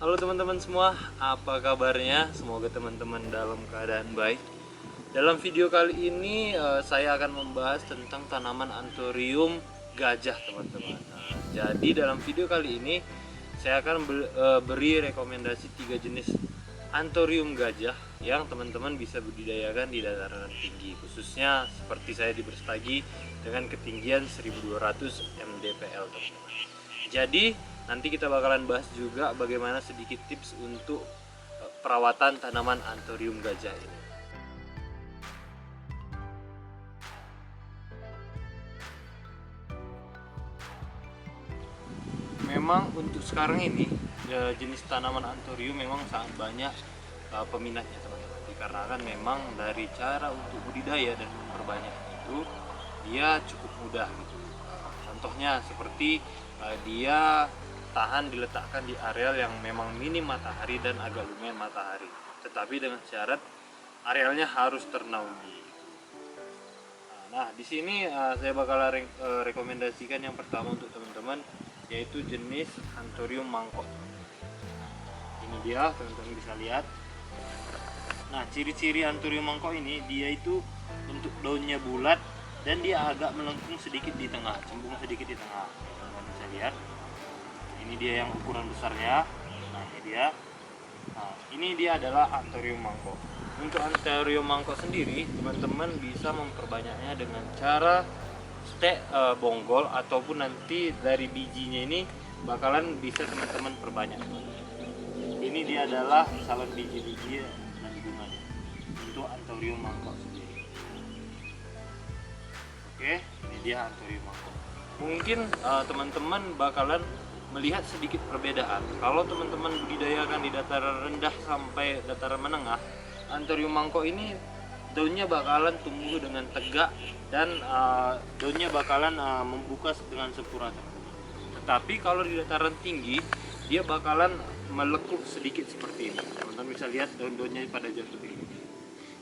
Halo teman-teman semua, apa kabarnya? Semoga teman-teman dalam keadaan baik. Dalam video kali ini saya akan membahas tentang tanaman anthurium gajah teman-teman. Jadi dalam video kali ini saya akan beri rekomendasi 3 jenis anthurium gajah yang teman-teman bisa budidayakan di dataran tinggi, khususnya seperti saya di Brastagi dengan ketinggian 1200 mdpl teman-teman. Jadi nanti kita bakalan bahas juga bagaimana sedikit tips untuk perawatan tanaman anthurium gajah ini. Memang untuk sekarang ini jenis tanaman anthurium memang sangat banyak peminatnya teman-teman. Dikarenakan memang dari cara untuk budidaya dan memperbanyak itu dia cukup mudah gitu. Contohnya seperti dia tahan diletakkan di areal yang memang minim matahari dan agak lumayan matahari, tetapi dengan syarat arealnya harus ternaungi. Nah, di sini saya bakal rekomendasikan yang pertama untuk teman-teman, yaitu jenis anthurium mangkok. Ini dia, teman-teman bisa lihat. Nah, ciri-ciri anthurium mangkok ini dia itu bentuk daunnya bulat dan dia agak melengkung sedikit di tengah, cembung sedikit di tengah. Teman-teman bisa lihat. Ini dia yang ukuran besarnya. Nah, ini dia adalah anthurium mangkok. Untuk anthurium mangkok sendiri, teman-teman bisa memperbanyaknya dengan cara stek bonggol, ataupun nanti dari bijinya ini bakalan bisa teman-teman perbanyak. Ini dia adalah salon biji-biji dan bunganya untuk anthurium mangkok sendiri. Oke, ini dia anthurium mangkok. Mungkin teman-teman bakalan melihat sedikit perbedaan. Kalau teman-teman budidayakan di dataran rendah sampai dataran menengah, anthurium mangkok ini daunnya bakalan tumbuh dengan tegak dan daunnya bakalan membuka dengan sempurna. Tetapi kalau di dataran tinggi dia bakalan melekuk sedikit seperti ini. Teman-teman bisa lihat daun-daunnya pada jatuh ini.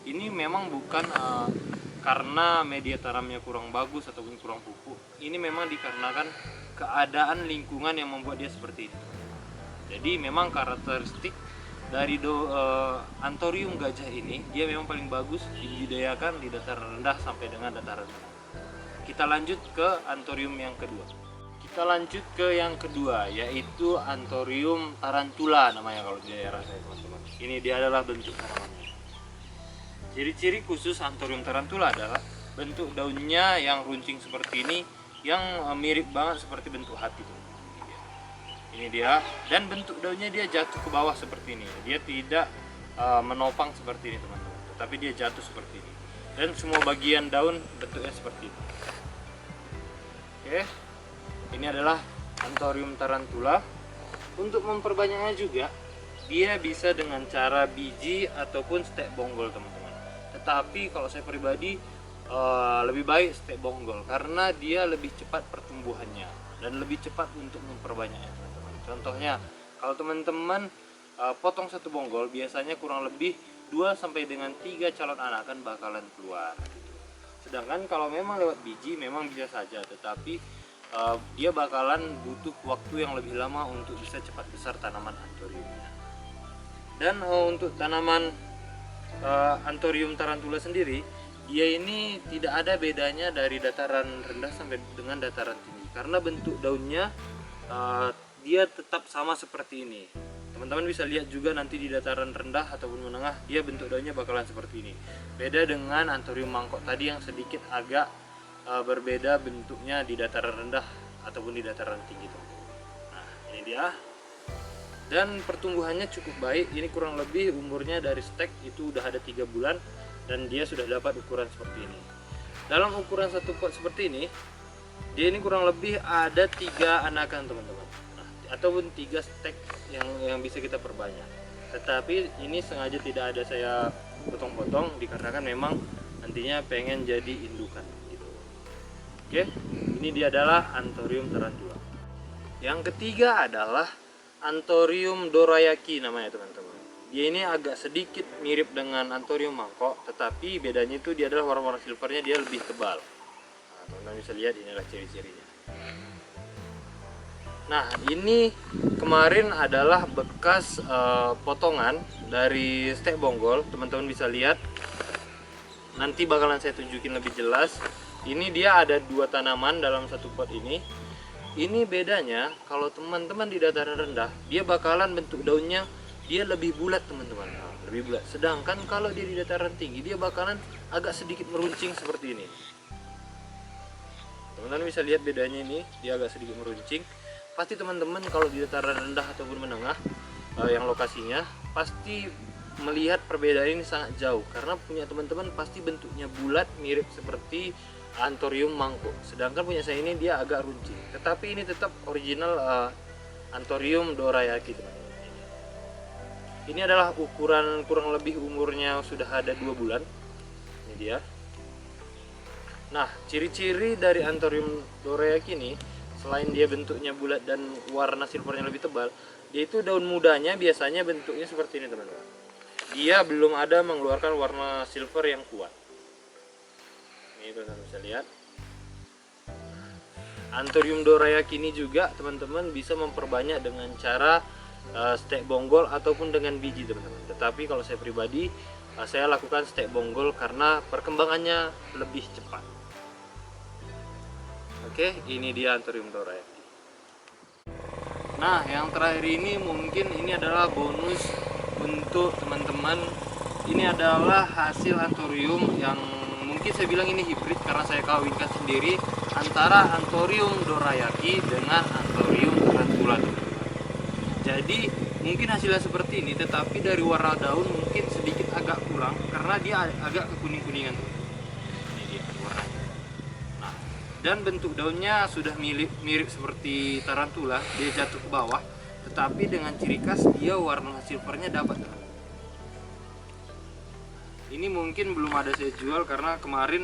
Ini memang bukan karena media tanamnya kurang bagus ataupun kurang pupuk. Ini memang dikarenakan keadaan lingkungan yang membuat dia seperti itu. Jadi memang karakteristik dari anthurium gajah ini, dia memang paling bagus dibudidayakan di dataran rendah sampai dengan dataran menengah. Kita lanjut ke anthurium yang kedua. Yaitu anthurium tarantula namanya kalau di daerah saya, teman-teman. Ini dia adalah bentuk tanamannya. Ciri-ciri khusus anthurium tarantula adalah bentuk daunnya yang runcing seperti ini, yang mirip banget seperti bentuk hati. Ini dia, dan bentuk daunnya dia jatuh ke bawah seperti ini. Dia tidak menopang seperti ini teman-teman, tetapi dia jatuh seperti ini. Dan semua bagian daun bentuknya seperti ini. Oke, ini adalah anthurium tarantula. Untuk memperbanyaknya juga, dia bisa dengan cara biji ataupun stek bonggol teman-teman. Tetapi kalau saya pribadi lebih baik stek bonggol karena dia lebih cepat pertumbuhannya dan lebih cepat untuk memperbanyaknya teman-teman. Contohnya kalau teman-teman potong satu bonggol, biasanya kurang lebih 2 sampai dengan 3 calon anakan bakalan keluar gitu. Sedangkan kalau memang lewat biji memang bisa saja, tetapi dia bakalan butuh waktu yang lebih lama untuk bisa cepat besar tanaman anthuriumnya. Dan untuk tanaman anthurium tarantula sendiri, dia ini tidak ada bedanya dari dataran rendah sampai dengan dataran tinggi, karena bentuk daunnya dia tetap sama seperti ini. Teman-teman bisa lihat juga nanti di dataran rendah ataupun menengah, dia bentuk daunnya bakalan seperti ini. Beda dengan anthurium mangkok tadi yang sedikit agak berbeda bentuknya di dataran rendah ataupun di dataran tinggi. Nah, ini dia. Dan pertumbuhannya cukup baik. Ini kurang lebih umurnya dari stek itu udah ada 3 bulan dan dia sudah dapat ukuran seperti ini. Dalam ukuran satu pot seperti ini, dia ini kurang lebih ada 3 anakan teman-teman. Nah, ataupun 3 stek yang bisa kita perbanyak. Tetapi ini sengaja tidak ada saya potong-potong dikarenakan memang nantinya pengen jadi indukan gitu. Oke, ini dia adalah anthurium tarantula. Yang ketiga adalah anthurium dorayaki namanya teman-teman. Dia ini agak sedikit mirip dengan anthurium mangkok, tetapi bedanya itu dia adalah warna-warna silvernya dia lebih tebal. Nah, teman-teman bisa lihat inilah ciri-cirinya. Nah, ini kemarin adalah bekas potongan dari stek bonggol. Teman-teman bisa lihat. Nanti bakalan saya tunjukin lebih jelas. Ini dia ada 2 tanaman dalam satu pot ini. Ini bedanya kalau teman-teman di dataran rendah, dia bakalan bentuk daunnya dia lebih bulat, teman-teman. Nah, lebih bulat. Sedangkan kalau dia di dataran tinggi, dia bakalan agak sedikit meruncing seperti ini. Teman-teman bisa lihat bedanya ini, dia agak sedikit meruncing. Pasti teman-teman kalau di dataran rendah ataupun menengah yang lokasinya pasti melihat perbedaan ini sangat jauh, karena punya teman-teman pasti bentuknya bulat mirip seperti Anthurium mangkuk, sedangkan punya saya ini dia agak runcing. Tetapi ini tetap original Anthurium dorayaki, teman-teman. Ini adalah ukuran kurang lebih umurnya sudah ada 2 bulan. Ini dia. Nah, ciri-ciri dari Anthurium dorayaki ini, selain dia bentuknya bulat dan warna silvernya lebih tebal, dia itu daun mudanya biasanya bentuknya seperti ini, teman-teman. Dia belum ada mengeluarkan warna silver yang kuat. Ini teman-teman bisa lihat. Anthurium dorayaki ini juga teman-teman bisa memperbanyak dengan cara stek bonggol ataupun dengan biji, teman-teman. Tetapi kalau saya pribadi, saya lakukan stek bonggol karena perkembangannya lebih cepat. Oke, ini dia Anthurium dorayaki. Nah, yang terakhir ini mungkin ini adalah bonus untuk teman-teman. Ini adalah hasil Anthurium yang mungkin saya bilang ini hibrid karena saya kawinkan sendiri antara Anthurium dorayaki dengan Anthurium tarantula. Jadi mungkin hasilnya seperti ini, tetapi dari warna daun mungkin sedikit agak kurang karena dia agak kekuning-kuningan. Ini dia warnanya. Nah, dan bentuk daunnya sudah mirip seperti tarantula, dia jatuh ke bawah, tetapi dengan ciri khas dia warna silvernya dapat. Ini mungkin belum ada saya jual karena kemarin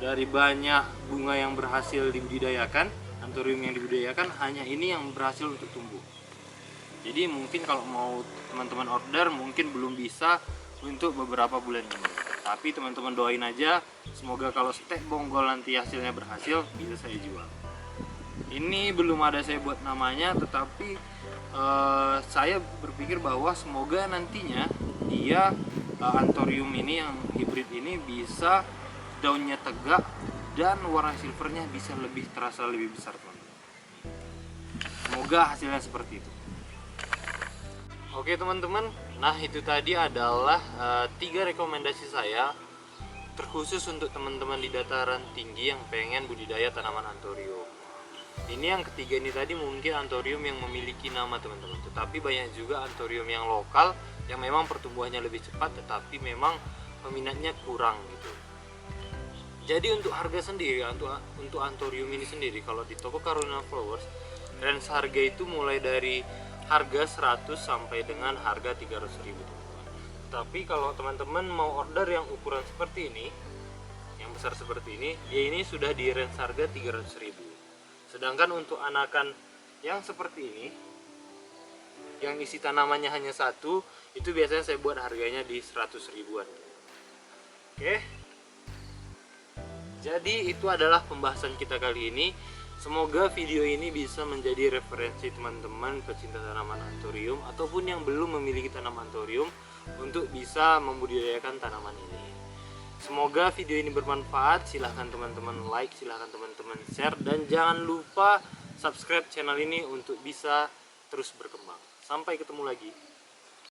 dari banyak bunga yang berhasil dibudidayakan, Anthurium yang dibudidayakan, hanya ini yang berhasil untuk tumbuh. Jadi mungkin kalau mau teman-teman order mungkin belum bisa untuk beberapa bulan ini. Tapi teman-teman doain aja, semoga kalau stek bonggol nanti hasilnya berhasil bisa saya jual. Ini belum ada saya buat namanya, tetapi saya berpikir bahwa semoga nantinya dia Anthurium ini yang hibrid ini bisa daunnya tegak dan warna silvernya bisa lebih terasa lebih besar, teman-teman. Semoga hasilnya seperti itu. Oke teman-teman, nah itu tadi adalah 3 rekomendasi saya terkhusus untuk teman-teman di dataran tinggi yang pengen budidaya tanaman Anthurium. Ini yang ketiga ini tadi mungkin Anthurium yang memiliki nama, teman-teman. Tetapi banyak juga Anthurium yang lokal yang memang pertumbuhannya lebih cepat tetapi memang peminatnya kurang gitu. Jadi untuk harga sendiri, untuk Anthurium ini sendiri, kalau di toko Carolina Flowers, range harga itu mulai dari harga 100 sampai dengan harga 300.000, teman-teman. Tapi kalau teman-teman mau order yang ukuran seperti ini, yang besar seperti ini, dia ini sudah di range harga 300.000. Sedangkan untuk anakan yang seperti ini, yang isi tanamannya hanya 1, itu biasanya saya buat harganya di 100 ribuan. Oke. Jadi itu adalah pembahasan kita kali ini. Semoga video ini bisa menjadi referensi teman-teman pecinta tanaman Anthurium ataupun yang belum memiliki tanaman Anthurium untuk bisa membudidayakan tanaman ini. Semoga video ini bermanfaat. Silahkan teman-teman like, silahkan teman-teman share, dan jangan lupa subscribe channel ini untuk bisa terus berkembang. Sampai ketemu lagi.